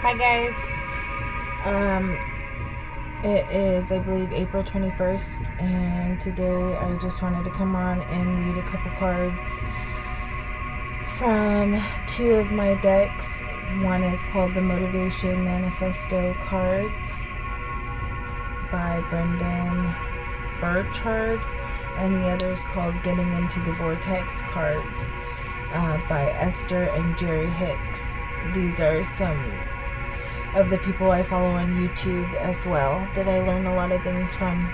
Hi guys. It is, I believe, April 21st, and today I just wanted to come on and read a couple cards from two of my decks. One is called the Motivation Manifesto cards by Brendan Burchard, and the other is called Getting into the Vortex cards by Esther and Jerry Hicks. These are some of the people I follow on YouTube as well that I learn a lot of things from.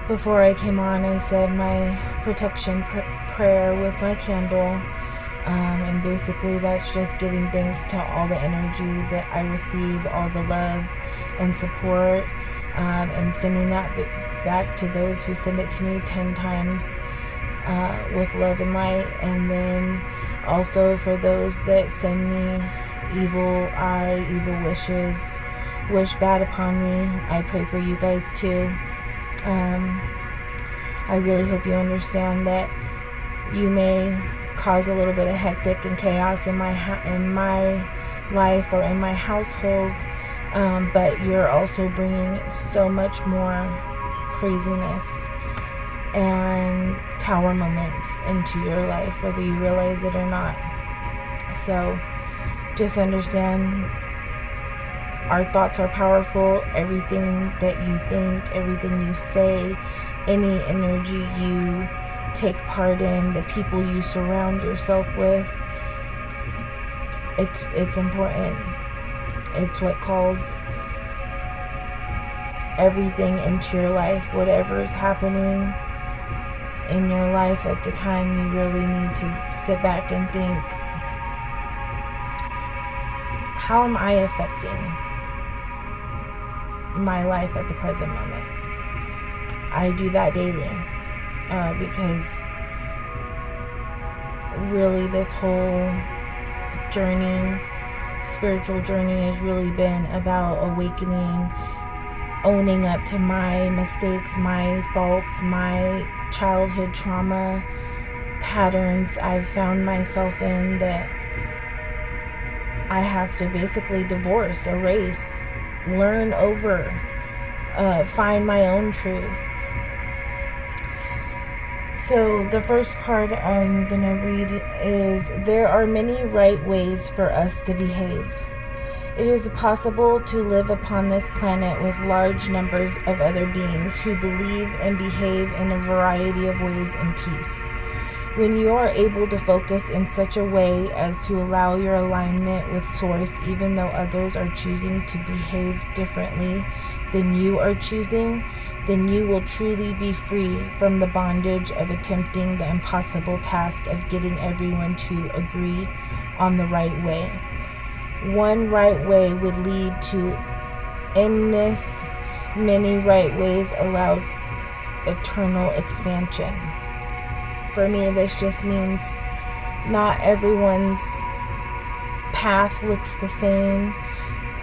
Before I came on, I said my protection prayer with my candle, and basically that's just giving thanks to all the energy that I receive, all the love and support, and sending that back to those who send it to me 10 times with love and light. And then also for those that send me evil wishes, wish bad upon me, I pray for you guys too. I really hope you understand that you may cause a little bit of hectic and chaos in my life or in my household, but you're also bringing so much more craziness and tower moments into your life, whether you realize it or not. So just understand, our thoughts are powerful. Everything that you think, everything you say, any energy you take part in, the people you surround yourself with, it's important. It's what calls everything into your life. Whatever is happening in your life at the time, you really need to sit back and think, how am I affecting my life at the present moment? I do that daily, because really this whole journey, spiritual journey, has really been about awakening, owning up to my mistakes, my faults, my childhood trauma patterns I've found myself in that I have to basically divorce, erase, learn over, find my own truth. So the first card I'm going to read is, there are many right ways for us to behave. It is possible to live upon this planet with large numbers of other beings who believe and behave in a variety of ways in peace. When you are able to focus in such a way as to allow your alignment with Source, even though others are choosing to behave differently than you are choosing, then you will truly be free from the bondage of attempting the impossible task of getting everyone to agree on the right way. One right way would lead to endless. Many right ways allow eternal expansion. For me, this just means not everyone's path looks the same.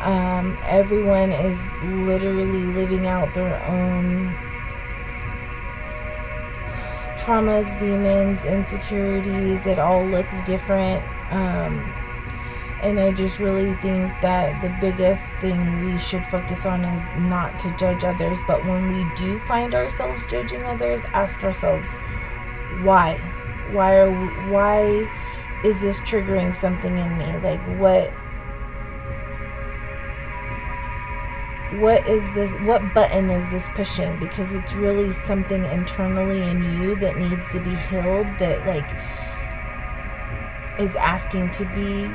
Everyone is literally living out their own traumas, demons, insecurities. It all looks different. And I just really think that the biggest thing we should focus on is not to judge others. But when we do find ourselves judging others, ask ourselves, why is this triggering something in me? Like, what is this, what button is this pushing? Because it's really something internally in you that needs to be healed, that like is asking to be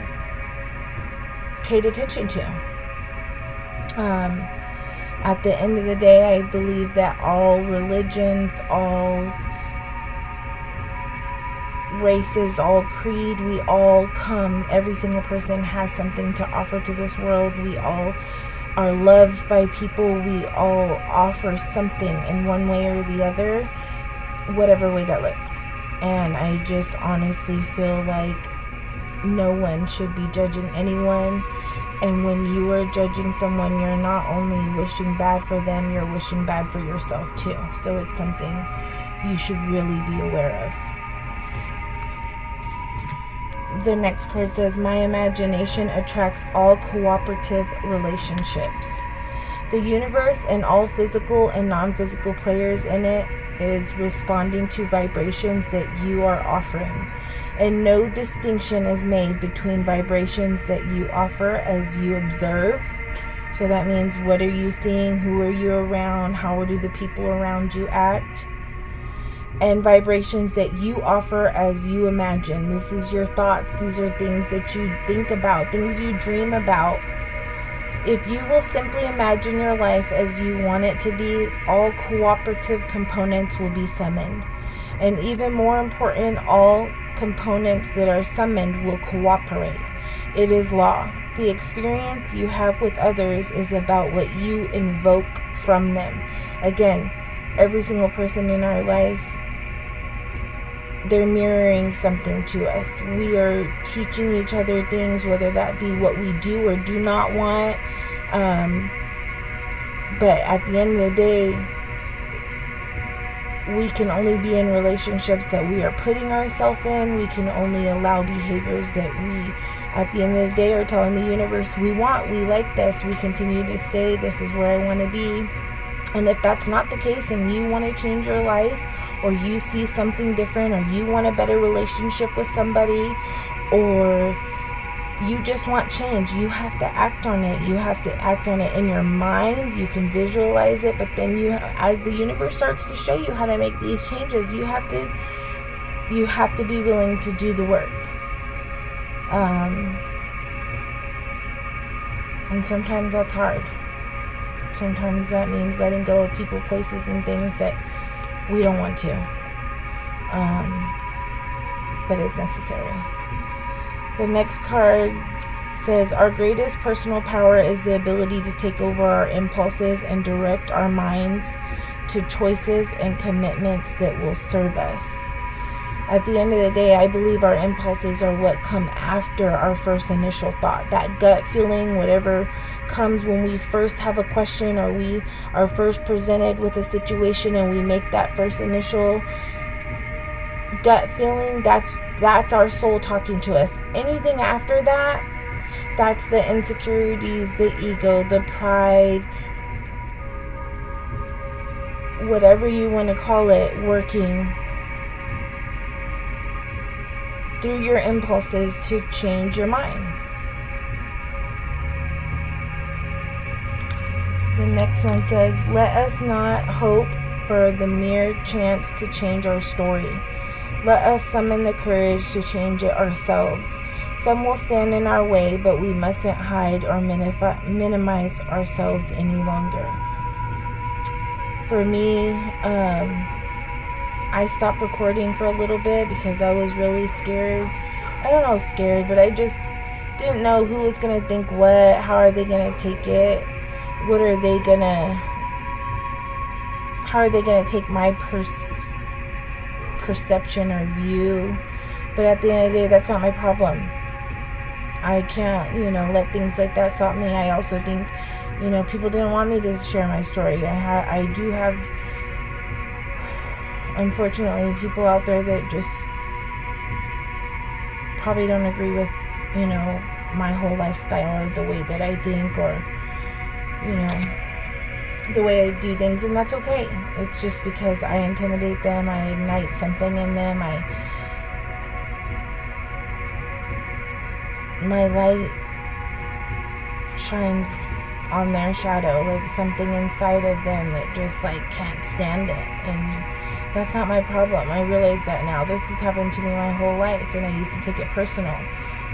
paid attention to. At the end of the day, I believe that all religions, all races, all creed, we all come, every single person has something to offer to this world. We all are loved by people. We all offer something in one way or the other, whatever way that looks. And I just honestly feel like no one should be judging anyone. And when you are judging someone, you're not only wishing bad for them, you're wishing bad for yourself too. So it's something you should really be aware of. The next card says, my imagination attracts all cooperative relationships. The universe and all physical and non-physical players in it is responding to vibrations that you are offering. And no distinction is made between vibrations that you offer as you observe. So that means, what are you seeing? Who are you around? How do the people around you act? And vibrations that you offer as you imagine. This is your thoughts. These are things that you think about, things you dream about. If you will simply imagine your life as you want it to be, all cooperative components will be summoned. And even more important, all components that are summoned will cooperate. It is law. The experience you have with others is about what you invoke from them. Again, every single person in our life, they're mirroring something to us. We are teaching each other things, whether that be what we do or do not want. But at the end of the day, we can only be in relationships that we are putting ourselves in. We can only allow behaviors that we, at the end of the day, are telling the universe we want. We like this. We continue to stay. This is where I want to be. And if that's not the case and you want to change your life, or you see something different, or you want a better relationship with somebody, or you just want change, you have to act on it. You have to act on it in your mind. You can visualize it, but then as the universe starts to show you how to make these changes, you have to be willing to do the work. And sometimes that's hard. Sometimes that means letting go of people, places, and things that we don't want to. But it's necessary. The next card says, our greatest personal power is the ability to take over our impulses and direct our minds to choices and commitments that will serve us. At the end of the day, I believe our impulses are what come after our first initial thought. That gut feeling, whatever comes when we first have a question, or we are first presented with a situation and we make that first initial gut feeling, that's our soul talking to us. Anything after that, that's the insecurities, the ego, the pride, whatever you want to call it, working through your impulses to change your mind. The next one says, let us not hope for the mere chance to change our story. Let us summon the courage to change it ourselves. Some will stand in our way, but we mustn't hide or minimize ourselves any longer. For me, I stopped recording for a little bit because I was really scared. I don't know, scared, but I just didn't know who was going to think what. How are they going to take it? How are they going to take my perception or view? But at the end of the day, that's not my problem. I can't, let things like that stop me. I also think, people didn't want me to share my story. I do have, unfortunately, people out there that just probably don't agree with, my whole lifestyle or the way that I think, or, the way I do things, and that's okay. It's just because I intimidate them, I ignite something in them, my light shines on their shadow, like something inside of them that just can't stand it. And that's not my problem. I realize that now. This has happened to me my whole life, and I used to take it personal.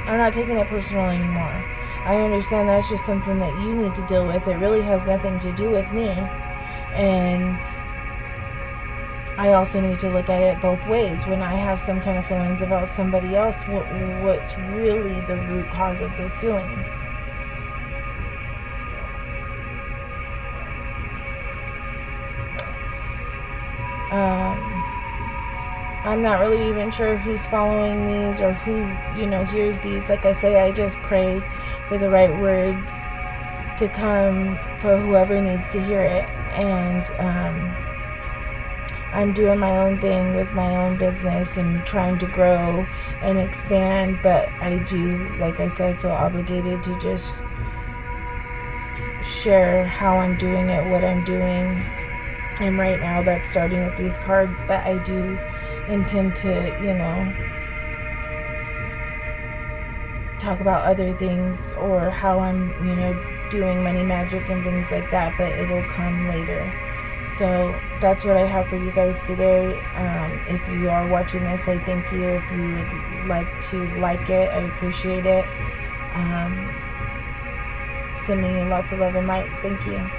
I'm not taking it personal anymore. I understand that's just something that you need to deal with. It really has nothing to do with me. And I also need to look at it both ways. When I have some kind of feelings about somebody else, what's really the root cause of those feelings? I'm not really even sure who's following these or who, hears these. Like I say, I just pray for the right words to come for whoever needs to hear it. And I'm doing my own thing with my own business and trying to grow and expand, but I do, like I said, feel obligated to just share how I'm doing it, what I'm doing. And right now that's starting with these cards, but I do intend to, talk about other things or how I'm, doing money magic and things like that, but it'll come later. So that's what I have for you guys today. If you are watching this, I thank you. If you would like to like it, I appreciate it. Sending you lots of love and light. Thank you.